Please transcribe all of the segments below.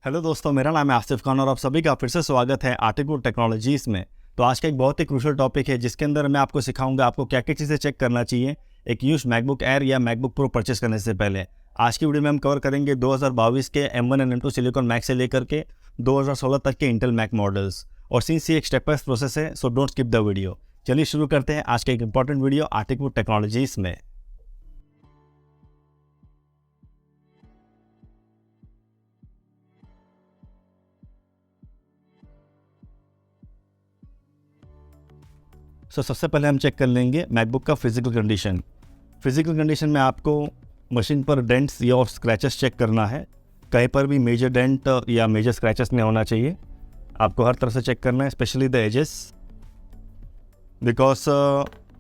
Hello दोस्तों, मेरा नाम है आसिफ खान और आप सभी का फिर से स्वागत है आर्टिकवुड टेक्नोलॉजीज़ में। तो आज का एक बहुत ही क्रूशियल टॉपिक है जिसके अंदर मैं आपको सिखाऊंगा आपको क्या क्या चीज़ें चेक करना चाहिए एक यूज्ड मैकबुक एयर या मैकबुक प्रो परचेस करने से पहले। आज की वीडियो में हम कवर करेंगे 2022 के M1 and M2 silicon Mac से लेकर के 2016 तक के इंटेल मैक मॉडल्स। और सिंस ये एक स्टेप बाय प्रोसेस है, so don't skip the video. चलिए शुरू करते हैं आज का एक इंपॉर्टेंट वीडियो आर्टिकवुड टेक्नोलॉजीज़ में। सबसे पहले हम चेक कर लेंगे मैकबुक का फिजिकल कंडीशन। फिजिकल कंडीशन में आपको मशीन पर डेंट्स या और स्क्रैचेस चेक करना है। कहीं पर भी मेजर डेंट या मेजर स्क्रैचेस नहीं होना चाहिए। आपको हर तरह से चेक करना है, स्पेशली द एजेस, बिकॉज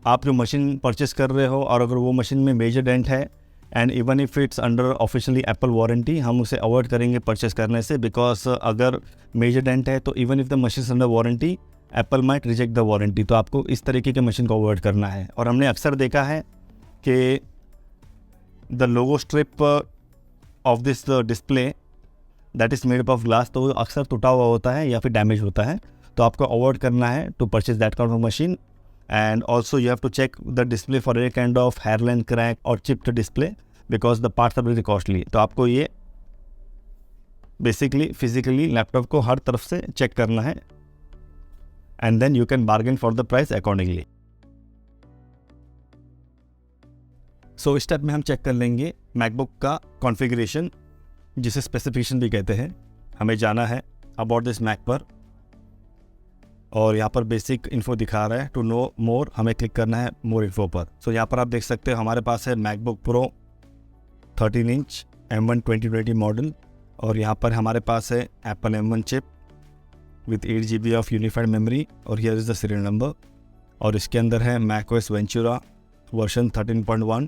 आप जो मशीन परचेस कर रहे हो और अगर वो मशीन में मेजर डेंट है and even if it's under officially Apple warranty, हम उसे अवॉइड करेंगे परचेस करने से। बिकॉज अगर मेजर डेंट है तो even if the machine under warranty, Apple might reject the warranty. तो आपको इस तरीके के मशीन को अवॉइड करना है। और हमने अक्सर देखा है कि the logo strip of this display that is made up of glass, तो वो अक्सर टूटा हुआ होता है या फिर डैमेज होता है। तो आपको अवॉइड करना है to purchase that kind of machine. And also you have to check the display for any kind of hairline crack और chipped display because the parts are very costly. तो आपको ये बेसिकली फिजिकली लैपटॉप को हर तरफ से check करना है and then you can bargain for the price accordingly. So इस स्टेप में हम चेक कर लेंगे मैकबुक का कॉन्फ़िगरेशन, जिसे स्पेसिफिकेशन भी कहते हैं। हमें जाना है अबाउट दिस मैक पर और यहाँ पर बेसिक इन्फो दिखा रहा है। टू नो मोर हमें क्लिक करना है मोर इन्फो पर। सो यहाँ पर आप देख सकते हो हमारे पास है MacBook pro 13 inch M1 2020 model और यहाँ पर हमारे पास है Apple M1 chip with 8 GB of unified memory और here is the serial number। और इसके अंदर है macOS Ventura वर्जन 13.1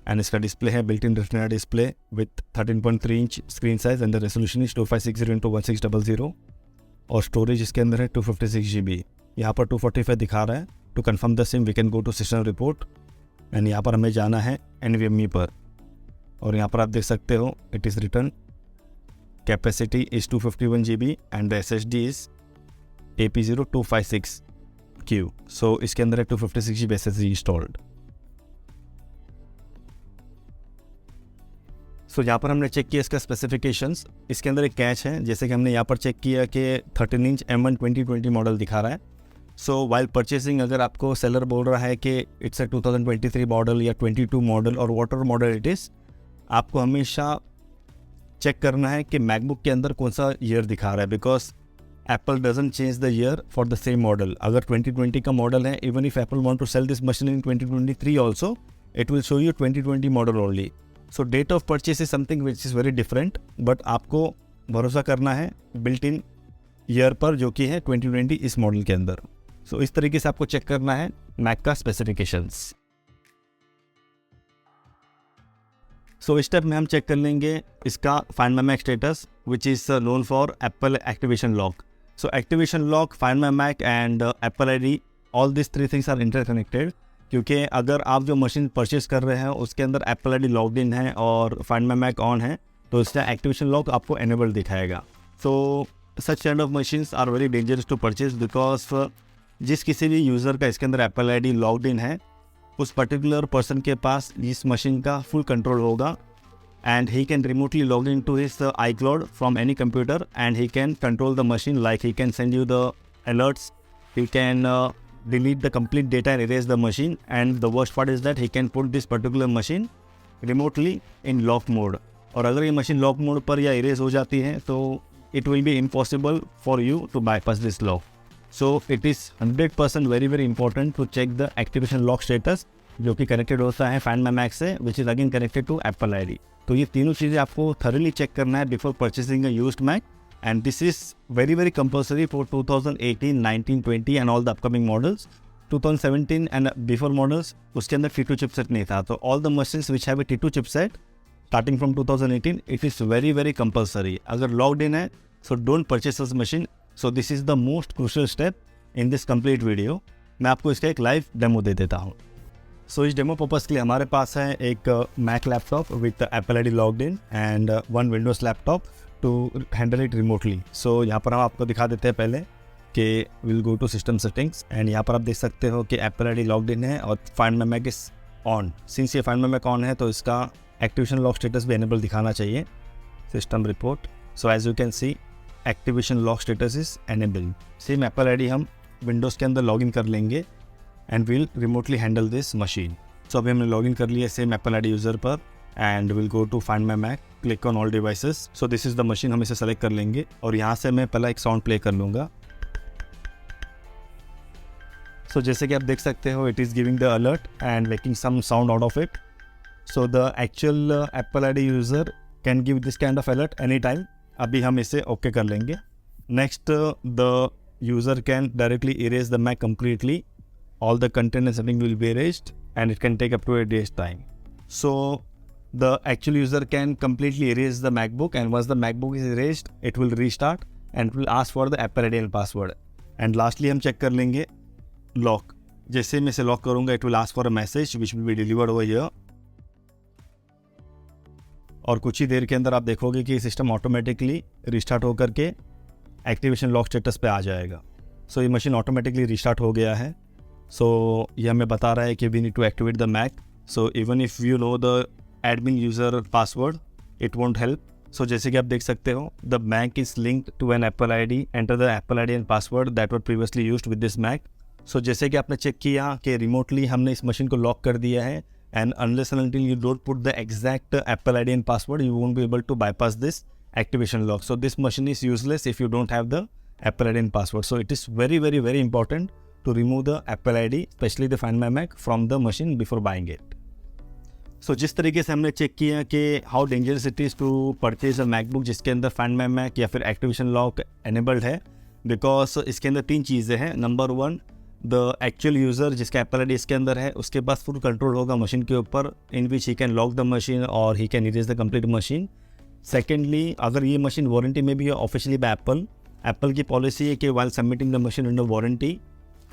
एंड इसका डिस्प्ले है built in retina display with 13.3 inch screen size and the resolution is 2560x1600 और storage इसके अंदर है 256 GB। यहाँ पर 245 दिखा रहा है। To confirm the same we can go to system report and यहाँ पर हमें जाना है NVMe पर और यहाँ पर आप देख सकते हो it is return capacity is 251 GB and the SSD is AP0256Q। so इसके अंदर है 256 GB SSD installed। so यहाँ पर हमने चेक किया इसका स्पेसिफिकेशंस। इसके अंदर एक कैच है, जैसे कि हमने यहाँ पर चेक किया कि 13 इंच M1 2020 मॉडल दिखा रहा है। सो वाइल परचेसिंग अगर आपको सेलर बोल रहा है कि इट्स अ 2023 मॉडल या 22 मॉडल और वॉटर मॉडल इट इज़, आपको हमेशा चेक करना है कि मैकबुक के अंदर कौन सा ईयर दिखा रहा है। Because Apple doesn't change the year for the same model. अगर 2020 का मॉडल है, even if Apple want to sell this machine in 2023 also, it will show you 2020 model only. So date of purchase is something which is very different, but आपको भरोसा करना है built in year पर जो कि है 2020 इस मॉडल के अंदर। सो इस तरीके से आपको चेक करना है मैक का स्पेसिफिकेशंस। सो इस स्टेप में हम चेक कर लेंगे इसका find my Mac status which is known for Apple activation lock. So activation lock, find my Mac and Apple ID, all this 3 things are interconnected. क्योंकि अगर आप जो मशीन परचेज कर रहे हैं उसके अंदर एप्पल ID लॉग्ड इन है और फाइंड माई मैक ऑन है, तो इसका एक्टिवेशन लॉक आपको एनेबल दिखाएगा। So such kind of machines are very dangerous to purchase because जिस किसी भी यूज़र का इसके अंदर एप्पल ID लॉग्ड इन है, उस पर्टिकुलर पर्सन के पास इस मशीन का फुल कंट्रोल होगा and he can remotely log into his iCloud from any computer and he can control the machine, like he can send you the alerts, he can delete the complete data and erase the machine, and the worst part is that he can put this particular machine remotely in lock mode। और अगर ये machine lock mode पर या erase हो जाती है तो it will be impossible for you to bypass this lock। So it is 100% very important to check the activation lock status जो कि कनेक्टेड होता है फाइंड माई मैक से, which is again connected to Apple ID। तो ये तीनों चीज़ें आपको थॉरली चेक करना है before purchasing a used Mac and this is very compulsory for 2018, 19, 20 and all the upcoming models. 2017 and before models उसके अंदर T2 चिपसेट नहीं था। तो all the machines which have a T2 chipset starting from 2018 it is very compulsory. अगर logged in है so don't purchase this machine. So this is the most crucial step in this complete video. मैं आपको इसका एक live demo दे देता हूँ। सो इस demo purpose के लिए हमारे पास है एक Mac laptop with Apple ID logged in and one Windows laptop to handle it remotely. So यहाँ पर हम आपको दिखा देते हैं पहले कि will go to system settings and यहाँ पर आप देख सकते हो कि एप्पल आईडी लॉग्ड इन है और find my Mac is on. Since ये फाइंड माई मैक ऑन है तो इसका एक्टिवेशन लॉक स्टेटस भी एनेबल दिखाना चाहिए। System report, so as you can see activation lock status is enable. Same Apple ID हम विंडोज़ के अंदर लॉगिन कर लेंगे and will remotely handle this machine. So अभी हमने लॉगिन कर लिया सेम एप्पल आईडी यूज़र पर and will go to find my Mac, click on all devices. So this is the machine, हम इसे सेलेक्ट कर लेंगे और यहाँ से मैं पहला एक साउंड प्ले कर लूँगा। सो जैसे कि आप देख सकते हो it is giving the alert and making some sound out of it. So the actual Apple ID user can give this kind of alert any time. अभी हम इसे ओके कर लेंगे। Next, the user can directly erase the Mac completely, all the content and setting will be erased and it can take up to a day's time. So the actual user can completely erase the MacBook, and once the MacBook is erased it will restart and it will ask for the Apple ID and password. And lastly हम check कर लेंगे lock. जैसे मैं इसे lock करूँगा it will ask for a message which will be delivered over here और कुछ ही देर के अंदर आप देखोगे कि सिस्टम ऑटोमेटिकली रिस्टार्ट होकर के एक्टिवेशन लॉक स्टेटस पे आ जाएगा। सो ये मशीन ऑटोमेटिकली रिस्टार्ट हो गया है। सो ये हमें बता रहा है कि we need to activate the Mac. So even if you know the admin user password it won't help. So जैसे कि आप देख सकते हो the Mac is linked to an Apple ID, enter the Apple ID and password that were previously used with this Mac. So जैसे कि आपने check किया कि रिमोटली हमने इस मशीन को लॉक कर दिया है and unless and until you don't put the exact Apple ID and password you won't be able to bypass this activation lock. So this machine is useless if you don't have the Apple ID and password. So it is very important to remove the Apple ID, especially the Find My Mac, from the machine before buying it. So जिस तरीके से हमने check किया कि how dangerous it is to purchase a MacBook जिसके अंदर Find My Mac या फिर Activation Lock enabled है, because इसके अंदर 3 चीज़ें हैं। नंबर 1, the actual user जिसका Apple ID इसके अंदर है उसके पास फुल कंट्रोल होगा मशीन के ऊपर, in which he can lock the machine or he can erase the complete machine. Secondly, अगर ये मशीन वारंटी में भी है ऑफिशियली बाय एप्पल की पॉलिसी है कि while submitting the machine under warranty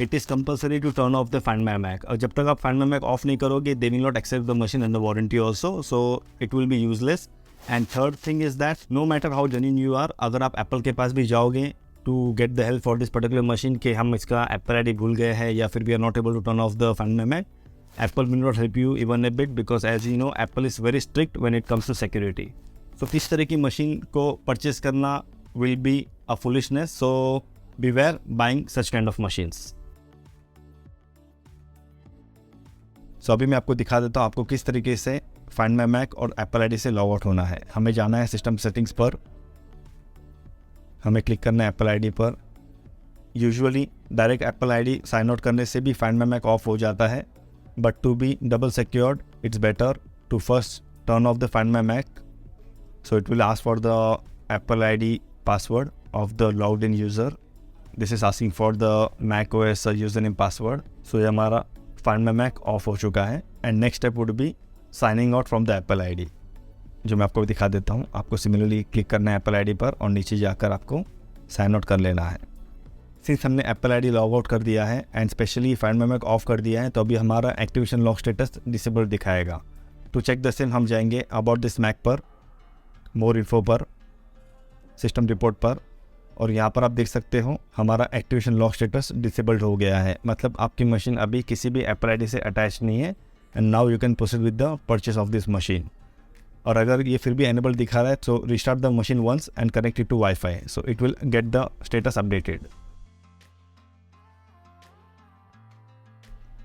it is compulsory to turn off the find my Mac. और जब तक आप फाइंड माई मैक ऑफ नहीं करोगे they will not accept the machine under warranty also, so it will be useless. And third thing is that no matter how genuine you are, अगर आप Apple के पास भी जाओगे to get the help for this particular machine कि हम इसका Apple ID भूल गए हैं या फिर we are not able to turn off the find my Mac, Apple will not help you even a bit, because as you know Apple is very strict when it comes to security. तो इस तरह की machine को purchase करना will be a foolishness, so beware buying such kind of machines. So अभी मैं आपको दिखा देता हूँ आपको किस तरीके से फाइंड माई मैक और एप्पल आईडी से लॉग आउट होना है। हमें जाना है सिस्टम सेटिंग्स पर, हमें क्लिक करना है एप्पल आईडी पर। Usually direct Apple ID sign out करने से भी फाइंड माई मैक ऑफ हो जाता है, but to be double secured it's better to first turn off the find my Mac. So it will ask for the Apple ID password of the logged in user. This is asking for the Mac OS username password. So ये हमारा Find My Mac of हो चुका है. And next step would be signing out from the Apple ID, जो मैं आपको दिखा देता हूँ. आपको सिमिलरली क्लिक करना है Apple ID पर और नीचे जाकर आपको साइन आउट कर लेना है. सिंस हमने Apple ID लॉग आउट कर दिया है and specially Find My Mac of कर दिया है, तो अभी हमारा एक्टिवेशन लॉक स्टेटस डिसेबल दिखाएगा. टू चेक द सेम हम जाएंगे अबाउट दिस मैक पर, मोर इन्फो पर, सिस्टम रिपोर्ट पर, और यहाँ पर आप देख सकते हो हमारा एक्टिवेशन लॉक स्टेटस डिसेबल्ड हो गया है. मतलब आपकी मशीन अभी किसी भी एप्पल आईडी से अटैच नहीं है and now you can proceed with the purchase of this machine. और अगर ये फिर भी एनेबल दिखा रहा है तो restart the machine once and connect it to wifi, so it will get the status updated.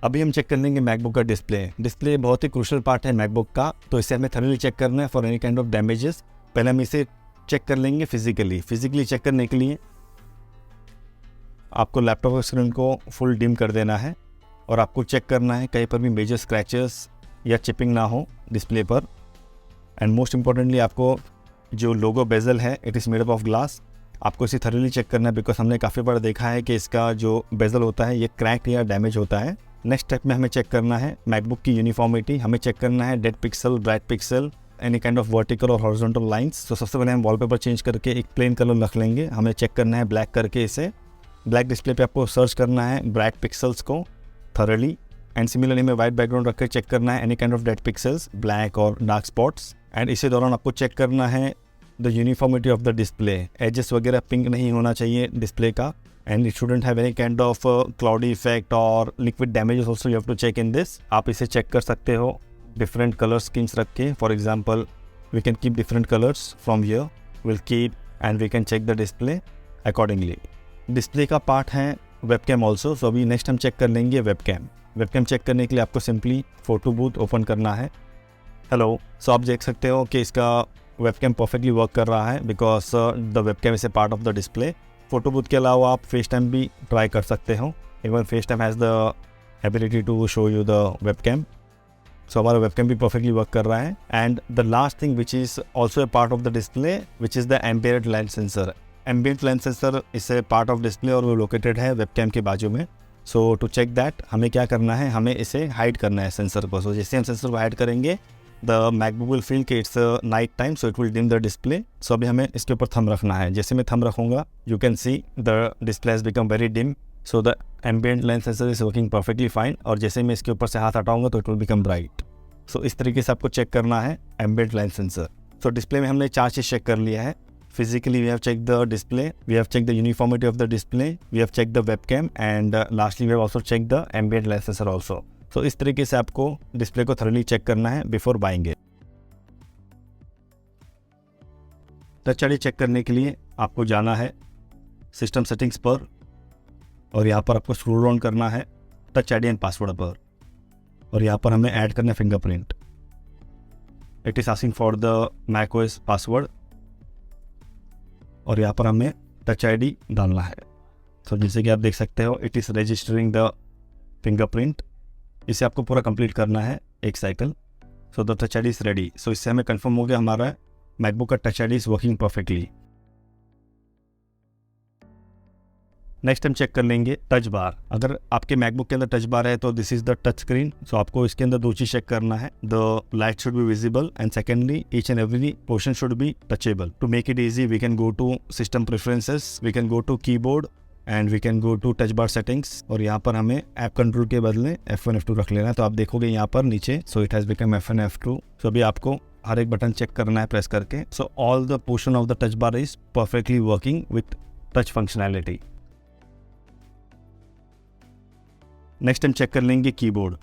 अभी हम चेक कर लेंगे मैकबुक का डिस्प्ले बहुत ही क्रूशियल पार्ट है मैकबुक का, तो इसे हमें थर्मली चेक करना है for any kind of damages. पहले हम इसे चेक कर लेंगे फिजिकली चेक करने के लिए आपको लैपटॉप स्क्रीन को फुल डिम कर देना है और आपको चेक करना है कहीं पर भी मेजर स्क्रैचेस या चिपिंग ना हो डिस्प्ले पर. एंड मोस्ट इम्पॉर्टेंटली आपको जो लोगो बेजल है it is made up of glass, आपको इसे थर्मली चेक करना है बिकॉज हमने काफ़ी बार देखा है कि इसका जो बेजल होता है ये क्रैक या डैमेज होता है. नेक्स्ट स्टेप में हमें चेक करना है मैकबुक की यूनिफॉर्मिटी, हमें चेक करना है dead pixel, bright pixel, any kind of vertical और हॉरिजॉन्टल लाइंस. तो सबसे पहले हम वॉलपेपर चेंज करके एक प्लेन कलर रख लेंगे. हमें चेक करना है ब्लैक करके इसे. ब्लैक डिस्प्ले पे आपको सर्च करना है ब्राइट पिक्सल्स को थरली एंड सिमिलरली में वाइट बैकग्राउंड रख कर चेक करना है any kind of dead pixels, black और डार्क स्पॉट्स. एंड इसी दौरान आपको चेक करना है the uniformity of the display, edges वगैरह पिंक नहीं होना चाहिए डिस्प्ले का, and it shouldn't have any kind of cloudy effect और liquid damages also you have to check in this. आप इसे चेक कर सकते हो डिफरेंट कलर स्कीम्स रख के। For example we can keep different colours from here, will keep and we can check the display accordingly. Display का part है webcam also. So अभी नेक्स्ट हम चेक कर लेंगे वेबकैम। वेबकैम चेक करने के लिए आपको सिंपली फोटो बूथ ओपन करना है। हेलो, सो आप देख सकते हो कि इसका वेबकैम परफेक्टली वर्क कर रहा है because the webcam is a part of the display. Photo booth के अलावा आप फेस टाइम भी ट्राई कर सकते हो। Even FaceTime has the ability to show you the webcam. So हमारा वेबकैम भी परफेक्टली वर्क कर रहा है। And the last thing which is also a part of the display which is the ambient lens sensor. Ambient lens sensor is a part of display और वो located है webcam के बाजू में। सो टू चेक दैट हमें क्या करना है, हमें इसे हाइड करना है सेंसर को। सो जैसे हम सेंसर को हाइड करेंगे द मैकबुक विल फील कि it's night time, so it will dim the display. So अभी हमें इसके ऊपर थंब रखना है। जैसे मैं थंब रखूँगा you can see the display has become very dim. So the ambient lens sensor is working perfectly fine. और जैसे मैं इसके ऊपर से हाथ हटाऊँगा तो इट विल बिकम ब्राइट। सो इस तरीके से आपको चेक करना है एम्बिएंट लेंस सेंसर। सो डिस्प्ले में हमने 4 चीज़ चेक कर लिया है। Physically we have checked the display, we have checked the uniformity of the display, we have checked the webcam, and lastly we have also checked the ambient light sensor also. So इस तरीके से आपको display को thoroughly check करना है before buying इट। Touch ID check करने के लिए आपको जाना है सिस्टम सेटिंग्स पर और यहाँ पर आपको स्क्रॉल डाउन करना है टच आईडी एंड पासवर्ड पर और यहाँ पर हमें ऐड करना है fingerprint. It is asking for the macOS password और यहाँ पर हमें टच आईडी डालना है। तो जैसे कि आप देख सकते हो it is registering the fingerprint. इसे आपको पूरा कंप्लीट करना है एक cycle. So the touch ID is ready. So इससे हमें कंफर्म हो गया हमारा मैकबुक का touch ID is working perfectly. Next हम चेक कर लेंगे टच बार। अगर आपके मैकबुक के अंदर टच बार है तो this is the touch screen. So आपको इसके अंदर 2 चीज चेक करना है, the light should be visible and secondly each and every portion should be touchable. To make it easy we can go to system preferences, we can go to keyboard and we can go to touch bar settings और यहाँ पर हमें app control के बदले F1 F2 रख लेना है। तो आप देखोगे यहाँ पर नीचे so it has become F1 F2। सो अभी आपको हर एक बटन चेक करना है प्रेस करके। So all the portion of the touch bar is perfectly working with touch functionality. Next हम चेक कर लेंगे कीबोर्ड।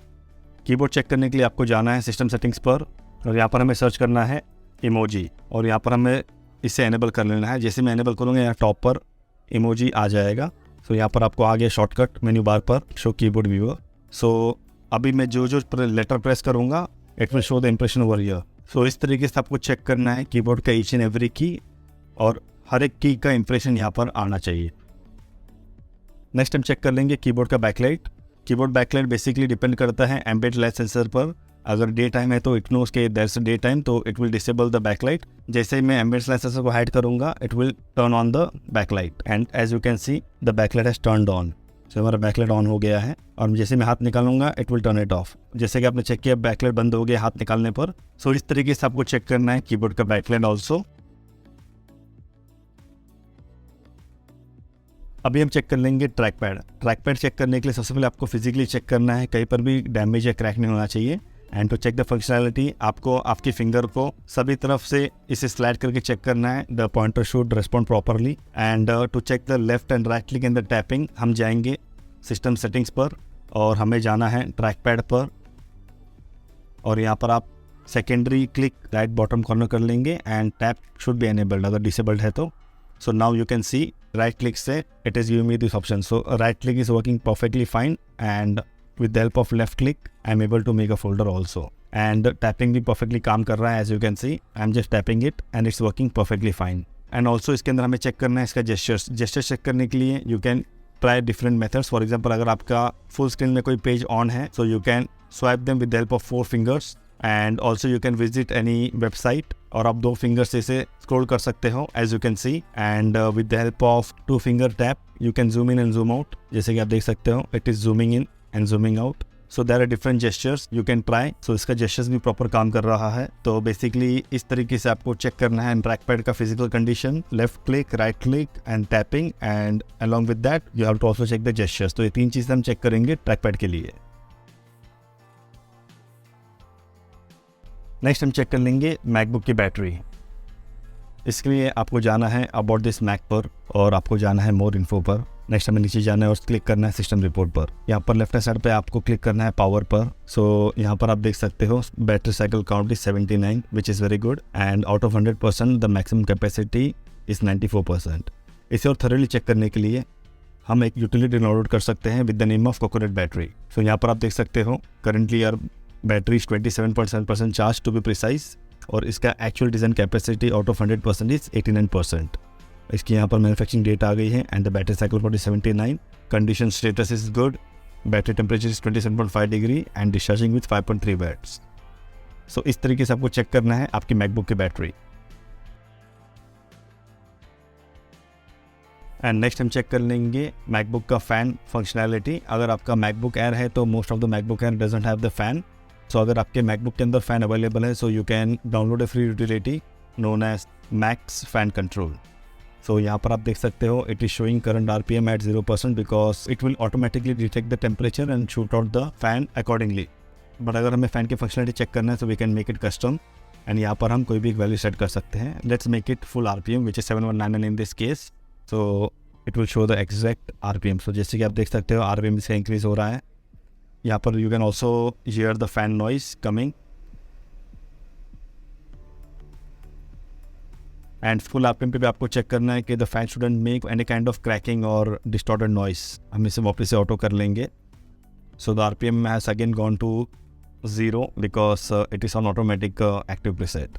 कीबोर्ड चेक करने के लिए आपको जाना है सिस्टम सेटिंग्स पर और यहाँ पर हमें सर्च करना है इमोजी और यहाँ पर हमें इसे एनेबल कर लेना है। जैसे मैं एनेबल करूँगा यहाँ टॉप पर इमोजी आ जाएगा। सो यहाँ पर आपको आगे शॉर्टकट मेन्यू बार पर शो कीबोर्ड व्यूअर। सो अभी मैं जो लेटर प्रेस करूँगा it will show the impression over here. So इस तरीके से आपको चेक करना है कीबोर्ड का ईच एंड एवरी की और हर एक की का इंप्रेशन यहाँ पर आना चाहिए। नेक्स्ट हम चेक कर लेंगे कीबोर्ड का backlight. Keyboard backlight basically depend करता है एम्बिएंट लाइट सेंसर पर। अगर डे टाइम है तो इट नोज के दैट्स डे टाइम, तो it will disable the backlight. जैसे ही मैं एम्बिएंट लाइट सेंसर को हाइड करूंगा it will turn on the backlight and as you can see the backlight has turned on. So हमारा backlight on हो गया है और जैसे मैं हाथ निकालूंगा it will turn it of. जैसे कि आपने चेक किया बैकलाइट बंद हो गया हाथ निकालने पर। सो इस तरीके से आपको चेक करना है कीबोर्ड का बैकलाइट ऑल्सो। अभी हम चेक कर लेंगे ट्रैकपैड। ट्रैकपैड चेक करने के लिए सबसे पहले आपको फिजिकली चेक करना है, कहीं पर भी डैमेज या क्रैक नहीं होना चाहिए। And to check the functionality आपको आपकी फिंगर को सभी तरफ से इसे स्लाइड करके चेक करना है। The pointer should respond properly. And to check the left and right click in the tapping हम जाएंगे सिस्टम सेटिंग्स पर और हमें जाना है ट्रैकपैड पर और यहाँ पर आप secondary click right bottom corner कर लेंगे and tap should be enabled अगर डिसेबल्ड है तो। So now you can see right click से it is giving me this option. So right click is working perfectly fine and with the help of left click I am able to make a folder also. And tapping भी perfectly काम कर रहा है as you can see. I am just tapping it and it's working perfectly fine. And also इसके अंदर हमें check करना है इसका gestures चेक करने के लिए you can try different methods. For example अगर आपका full screen में कोई पेज ऑन है so you can swipe them with the help of 4 fingers. And also you can visit any website और आप 2 फिंगर से इसे स्क्रॉल कर सकते हो as you can see. And with the help of 2 finger tap you can zoom in and zoom out. जैसे कि आप देख सकते हो it is zooming in and zooming out. So there are different gestures you can try. So इसका gestures भी proper काम कर रहा है। तो बेसिकली इस तरीके से आपको चेक करना है ट्रैकपैड का physical condition, left click, right click and tapping and along with that you have to also check the gestures. तो ये 3 चीज़ें हम चेक करेंगे ट्रैकपैड के लिए। नेक्स्ट हम चेक कर लेंगे मैकबुक की बैटरी। इसके लिए आपको जाना है अबाउट दिस मैक पर और आपको जाना है मोर इन्फो पर। नेक्स्ट हमें नीचे जाना है और क्लिक करना है सिस्टम रिपोर्ट पर। यहाँ पर लेफ्ट हैंड साइड पे आपको क्लिक करना है पावर पर। सो यहाँ पर आप देख सकते हो battery cycle count is 79 which is very good and out of 100% the maximum capacity is 94%। इसे और थॉरली चेक करने के लिए हम एक यूटिलिटी डाउनलोड कर सकते हैं with the name of coconut battery. So यहाँ पर आप देख सकते हो करंटली यार battery is 27.7% charge to be precise और इसका actual design capacity out of 100% is 89%। इसकी यहाँ पर मैन्युफैक्चरिंग डेट आ गई है and the battery cycle count is 79, condition status is good, battery temperature is 27.5 degree and discharging with 5.3 watts. So इस तरीके से आपको चेक करना है आपकी मैकबुक की बैटरी। एंड नेक्स्ट हम चेक कर लेंगे मैकबुक का फ़ैन फंक्शनैलिटी। अगर आपका मैकबुक एयर है तो most of the MacBook Air doesn't have the fan. So अगर आपके मैकबुक के अंदर फ़ैन अवेलेबल है so you can download a free utility known as Macs fan control. So यहाँ पर आप देख सकते हो it is showing current RPM at 0% because it will automatically detect the temperature and shoot out the fan accordingly. But अगर हमें fan की functionality check करना है तो we can make it custom and यहाँ पर हम कोई भी एक वैल्यू सेट कर सकते हैं। Let's make it full RPM which is 7199 in this case. So it will show the exact RPM। सो जैसे कि आप देख सकते हो RPM इसका इंक्रीज हो रहा है। यहाँ पर you can also hear the fan noise coming and full RPM पे भी आपको चेक करना है कि the fan shouldn't make any kind of cracking और डिस्टॉर्टेड नॉइस। हम इसे वापस से ऑटो कर लेंगे। So the RPM has again gone to 0 because it is on automatic active preset.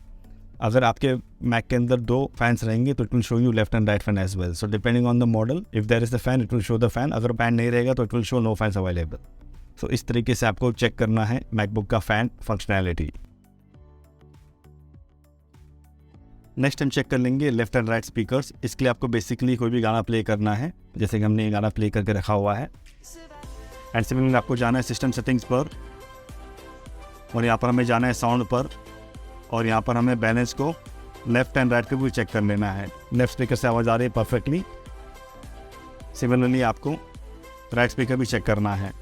अगर आपके मैक के अंदर 2 फैंस रहेंगे तो it will show you left and right fan as well. So depending on the model if there is the fan it will show the fan, अगर fan नहीं रहेगा तो it will show no fans available. So इस तरीके से आपको check करना है मैकबुक का फ़ैन फंक्शनैलिटी। नेक्स्ट हम चेक कर लेंगे लेफ्ट एंड राइट स्पीकर्स। इसके लिए आपको बेसिकली कोई भी गाना प्ले करना है जैसे कि हमने ये गाना प्ले करके रखा हुआ है एंड सिमिलरली आपको जाना है सिस्टम सेटिंग्स पर और यहाँ पर हमें जाना है साउंड पर और यहाँ पर हमें बैलेंस को लेफ्ट एंड राइट के भी चेक कर लेना है। लेफ्ट स्पीकर से आवाज़ आ रही है परफेक्टली। सिमिलरली आपको राइट स्पीकर भी चेक करना है।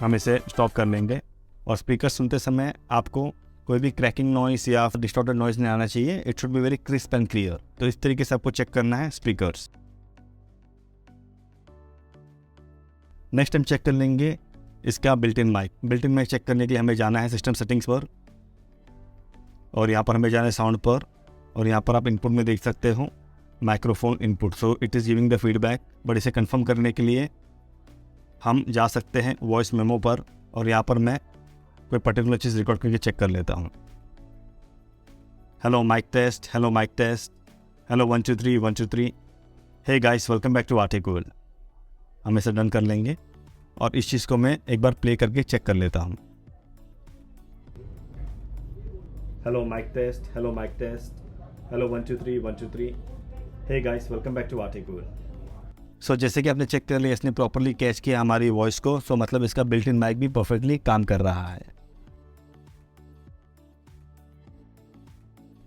हम इसे स्टॉप कर लेंगे और स्पीकर सुनते समय आपको कोई भी क्रैकिंग नॉइस या डिस्टॉर्टेड नॉइस नहीं आना चाहिए। It should be very crisp and clear. तो इस तरीके से आपको चेक करना है स्पीकर्स। नेक्स्ट हम चेक कर लेंगे इसका built in mic. Built in mic check करने के लिए हमें जाना है सिस्टम सेटिंग्स पर और यहाँ पर हमें जाना है साउंड पर और यहाँ पर आप इनपुट में देख सकते हो microphone input. So it is giving the feedback. But इसे कंफर्म करने के लिए हम जा सकते हैं वॉइस मेमो पर और यहाँ पर मैं कोई पर्टिकुलर चीज़ रिकॉर्ड करके चेक कर लेता हूँ। Hello mic test, hello mic test, hello 1 2 3 1 2 3, hey guys welcome back to आर्टिकूड। हम इसे डन कर लेंगे और इस चीज़ को मैं एक बार प्ले करके चेक कर लेता हूँ। Hello mic test, hello mic test, hello 1 2 3 1 2 3, hey guys welcome back to आर्टिकूड। सो जैसे कि आपने चेक कर लिया इसने प्रॉपरली कैच किया हमारी वॉइस को। सो मतलब इसका बिल्ट इन माइक भी परफेक्टली काम कर रहा है।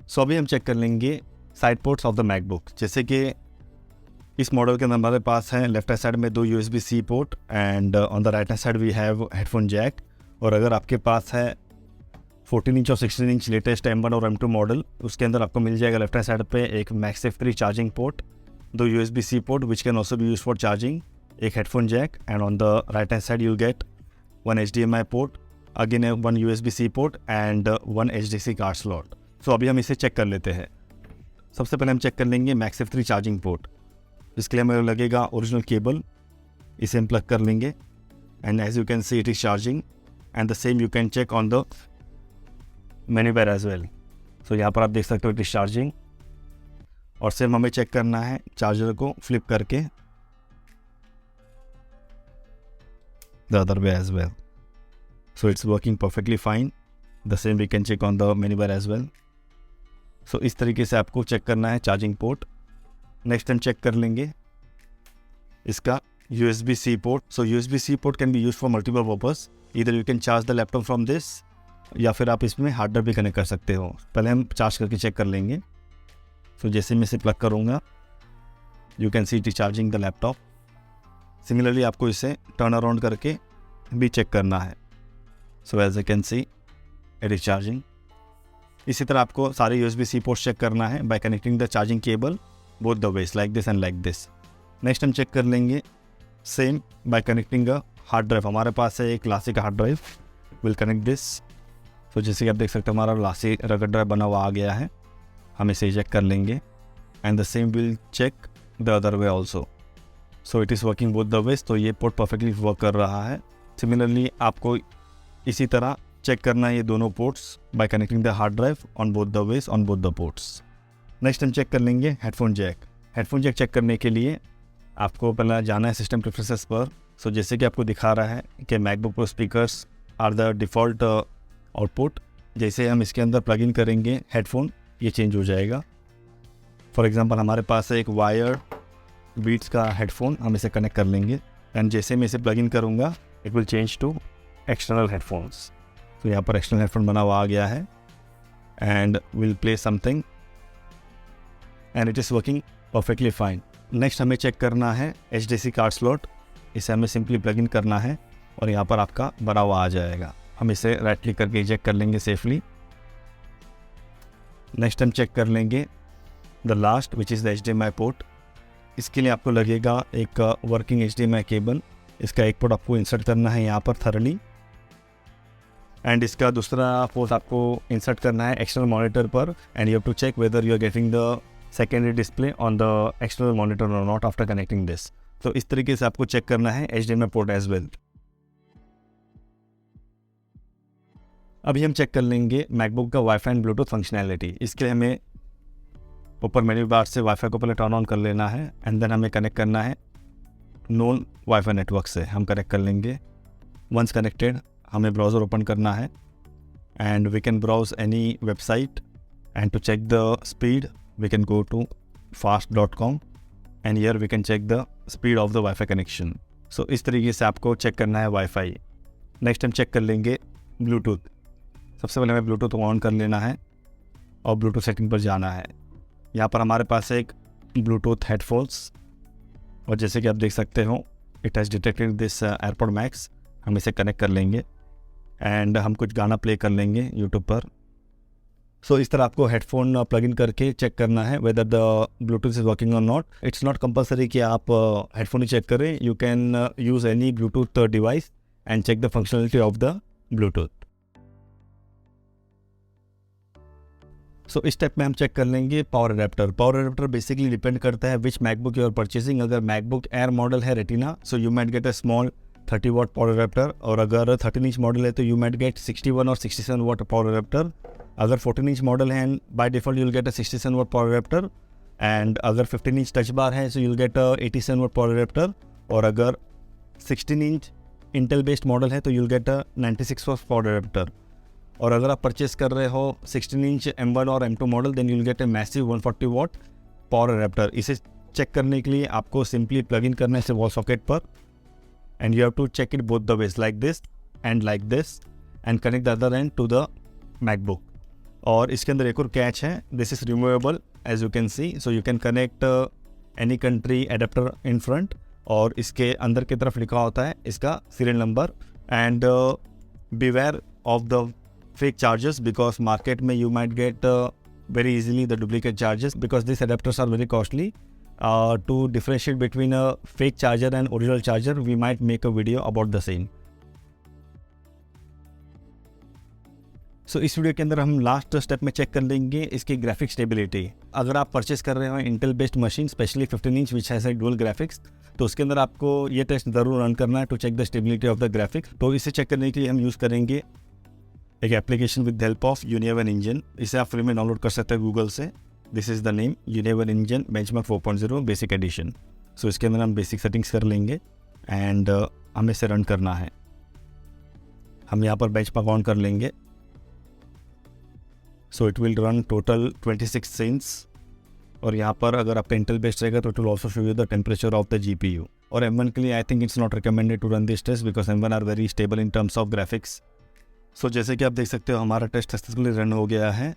सो अभी हम चेक कर लेंगे side ports of the MacBook. जैसे कि इस मॉडल के अंदर हमारे पास है लेफ्ट हैंड साइड में 2 USB-C port and on the right hand side we have headphone jack. और अगर आपके पास है 14 इंच और 16 इंच लेटेस्ट M1 और M2 मॉडल उसके अंदर आपको मिल जाएगा लेफ्ट हैंड साइड पे एक MagSafe 3 charging port, 2 USB-C port which can also be use for charging, एक headphone jack and on the right hand side you get 1 HDMI port, again 1 USB-C port and 1 HDC card slot. So अभी हम इसे check कर लेते हैं। सबसे पहले हम चेक कर लेंगे मैक्सिफ 3 चार्जिंग पोर्ट। इसके लिए हमें लगेगा ओरिजिनल केबल, इसे हम प्लग कर लेंगे and as you can see it is charging and the same you can check on the menu bar as well. So यहाँ पर आप देख सकते हो इट इज चार्जिंग और सेम हमें चेक करना है चार्जर को फ्लिप करके the other way as well. So it's working perfectly fine. The same we can check on the menu bar as well. So इस तरीके से आपको चेक करना है चार्जिंग पोर्ट। नेक्स्ट हम चेक कर लेंगे इसका USB-C port. So USB-C port can be use for multiple purpose. इधर you can charge the laptop from this या फिर आप इसमें हार्ड ड्राइव भी कनेक्ट कर सकते हो। पहले हम चार्ज करके चेक कर लेंगे। सो जैसे मैं इसे प्लग करूँगा you can see it is charging the laptop. Similarly आपको इसे टर्न अराउंड करके भी चेक करना है। So as I can see it is charging इसी तरह आपको सारे USB-C पोर्ट्स चेक करना है by connecting the charging cable both the ways like this and like this. Next हम चेक कर लेंगे same by connecting a hard drive. हमारे पास है एक classic hard drive, will connect this. तो जैसे कि आप देख सकते हैं हमारा क्लासिक रगड़ ड्राइव बना हुआ आ गया है, हम इसे चेक कर लेंगे and the same will check the other way also. So it is working both the ways, तो ये पोर्ट परफेक्टली वर्क कर रहा है। सिमिलरली आपको इसी तरह चेक करना है ये दोनों ports by connecting the hard drive on both the ways on both the ports. Next हम चेक कर लेंगे headphone jack. Headphone jack check करने के लिए आपको पहले जाना है सिस्टम प्रेफरेंसेस पर। सो जैसे कि आपको दिखा रहा है कि MacBook Pro speakers are the default output. जैसे हम इसके अंदर प्लग इन करेंगे हेडफोन, ये चेंज हो जाएगा। फॉर एग्जांपल हमारे पास है एक वायर बीट्स का हेडफोन, हम इसे कनेक्ट कर लेंगे एंड जैसे मैं इसे प्लग इन करूँगा it will change to external headphones. तो यहाँ पर एक्सटर्नल हेडफोन बना हुआ आ गया है and will play something and it is working perfectly fine. Next हमें चेक करना है HDC कार्ड स्लॉट। इसे हमें सिंपली प्लग इन करना है और यहाँ पर आपका बना हुआ आ जाएगा। हम इसे राइट क्लिक करके इजेक्ट कर लेंगे सेफली। नेक्स्ट हम चेक कर लेंगे the last which is the HDMI port. इसके लिए आपको लगेगा एक वर्किंग HDMI केबल। इसका एक पोर्ट आपको इंसर्ट करना है यहाँ पर थरली एंड इसका दूसरा पोर्ट आपको इंसर्ट करना है एक्सटर्नल मॉनिटर पर and you have to check whether you are getting the secondary display on the external monitor और नॉट आफ्टर कनेक्टिंग दिस। तो इस तरीके से आपको चेक करना है HDMI पोर्ट एज वेल। अभी हम चेक कर लेंगे मैकबुक का वाईफाई एंड ब्लूटूथ फंक्शनैलिटी। इसके लिए हमें ऊपर मेन्यू बार से वाईफाई को पहले टर्न ऑन कर लेना है एंड देन हमें कनेक्ट करना है नोन वाईफाई नेटवर्क से। हम कनेक्ट कर लेंगे। वंस कनेक्टेड हमें ब्राउज़र ओपन करना है and we can browse any website and to check the speed we can go to fast.com and here we can check the speed of the Wi-Fi connection. So इस तरीके से आपको check करना है wifi. Next हम check कर लेंगे Bluetooth. सबसे पहले हमें ब्लूटूथ ऑन कर लेना है और ब्लूटूथ सेटिंग पर जाना है। यहाँ पर हमारे पास एक ब्लूटूथ हेडफोन्स और जैसे कि आप देख सकते हो it has detected this AirPod max. हम इसे कनेक्ट कर लेंगे एंड हम कुछ गाना प्ले कर लेंगे यूट्यूब पर। सो इस तरह आपको हेडफोन प्लग इन करके चेक करना है whether the Bluetooth is working और नॉट। इट्स नॉट कंपलसरी कि आप हेडफोन ही चेक करें, you can use any Bluetooth device and check the functionality of the Bluetooth. So इस स्टेप में हम चेक कर लेंगे power adapter. Power adapter basically depend करता है which MacBook you are purchasing. अगर मैकबुक एयर मॉडल है Retina so you might get a small 30 watt power adapter, और अगर 13 इंच मॉडल है तो यू माइट गेट 61 और 67 वाट पावर अडेप्टर। अगर 14 इंच मॉडल है by default you will get a 67 watt power adapter and अगर 15 inch touch bar है so you will get a 87 watt power adapter, और अगर 16 inch Intel based model है तो you will get a 96 watt power adapter. और अगर आप purchase कर रहे हो 16 इंच M1 और M2 model then you will get a massive 140 watt power adapter. इसे चेक करने के लिए आपको सिंपली प्लग इन करना है इसे वॉल सॉकेट पर and you have to check it both the ways like this and connect the other end to the MacBook. और इसके अंदर एक और कैच है, this is removable as you can see, so you can connect any country adapter in front, और इसके अंदर की तरफ लिखा होता है इसका serial number and beware of the fake charges because market में you might get very easily the duplicate charges because these adapters are very costly. To differentiate between a fake charger and original charger we might make a video about the same. सो इस video के अंदर हम last step में check कर लेंगे इसकी graphic stability. अगर आप परचेस कर रहे हो Intel based machine specially 15 inch which has dual graphics तो उसके अंदर आपको ये टेस्ट ज़रूर रन करना है to check the stability of the graphics. तो इसे चेक करने के लिए हम यूज़ करेंगे एक एप्लीकेशन विद हेल्प ऑफ यूनिवन इंजन। इसे आप फ्री में डाउनलोड कर सकते हैं गूगल से। दिस इज़ द नेम यूनिवन engine benchmark 4.0 basic edition. So इसके अंदर हम बेसिक सेटिंग्स कर लेंगे एंड हमें इसे रन करना है। हम यहाँ पर बेंचमार्क ऑन कर लेंगे। So it will run total 26 scenes, और यहाँ पर अगर आपका इंटेल बेस्ड रहेगा तो it will also show you the temperature of the GPU। और M1 के लिए I think it's not recommended to run this test because M1 are very stable in terms of graphics. So जैसे कि आप देख सकते हो हमारा टेस्ट सक्सेसफुली रन हो गया है।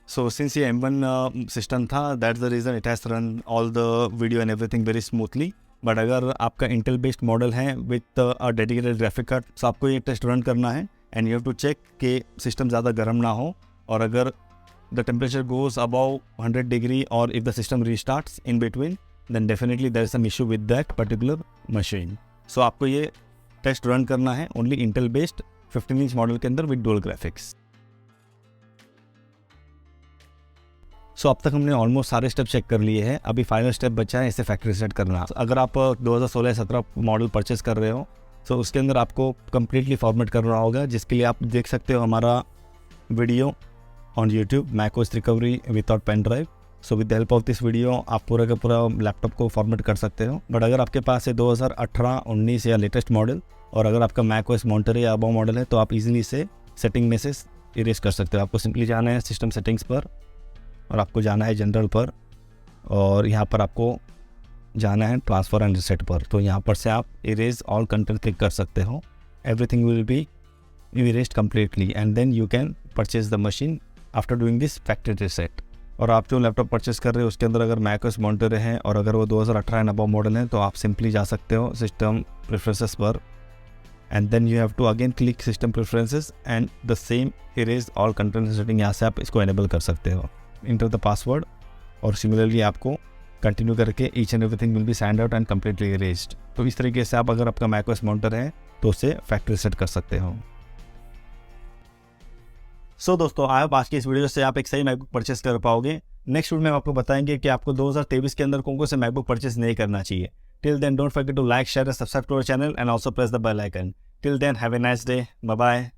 सो सिंस ये M1 सिस्टम था that's the reason it has run all the video and everything very smoothly. But अगर आपका इंटेल बेस्ड मॉडल है with a dedicated graphic card तो आपको ये टेस्ट रन करना है and you have to check कि सिस्टम ज़्यादा गर्म ना हो, और अगर the temperature goes above 100 degree or if the system restarts in between, then definitely there is some issue with that particular machine. So आपको ये टेस्ट रन करना है only Intel based 15 inch model के अंदर विद डुअल ग्राफिक्स। सो अब तक हमने almost सारे स्टेप चेक कर लिए हैं। अभी फाइनल स्टेप बचा है इसे फैक्ट्री सेट करना। अगर आप 2016-17 मॉडल परचेस कर रहे हो तो उसके अंदर आपको कम्प्लीटली फॉर्मेट करना होगा, जिसके लिए आप देख सकते हो हमारा video on YouTube macOS recovery without pen drive. So with the help of this video आप पूरा का पूरा लैपटॉप को फॉर्मेट कर सकते हो। बट अगर आपके पास है 2018-19 या लेटेस्ट मॉडल और अगर आपका मैकओएस मॉन्टरे या अबव मॉडल है तो आप इजीली से सेटिंग में से इरेज कर सकते हो। आपको सिंपली जाना है सिस्टम सेटिंग्स पर और आपको जाना है जनरल पर और यहाँ पर आपको जाना है ट्रांसफ़र एंड रिसेट पर। तो यहाँ पर से आप इरेज ऑल कंटेंट क्लिक कर सकते हो। Everything will be erased completely and then you can purchase the machine after doing this factory reset. और आप जो लैपटॉप परचेस कर रहे हो उसके अंदर अगर मैकओएस मॉन्टरे हैं और अगर वो 2018 एंड अबव मॉडल है तो आप सिंपली जा सकते हो सिस्टम प्रेफरेंसेस पर and then you have to again click system preferences and the same erase all content setting. यहाँ से आप इसको एनेबल कर सकते हो, इंटर द पासवर्ड और सिमिलरली आपको कंटिन्यू करके each and everything will be signed out and completely erased. तो इस तरीके से आप अगर आपका मैकओएस मॉन्टर है तो उसे फैक्ट्री सेट कर सकते हो। सो दोस्तों, आई होप आज की इस वीडियो से आप एक सही मैकबुक परचेस कर पाओगे। नेक्स्ट वीडियो में आपको बताएंगे कि आपको 2023 के अंदर कौन कौन से मैकबुक परचेस नहीं करना चाहिए। Till then don't forget to like, share and subscribe to our channel and also press the bell icon. Till then have a nice day, bye bye.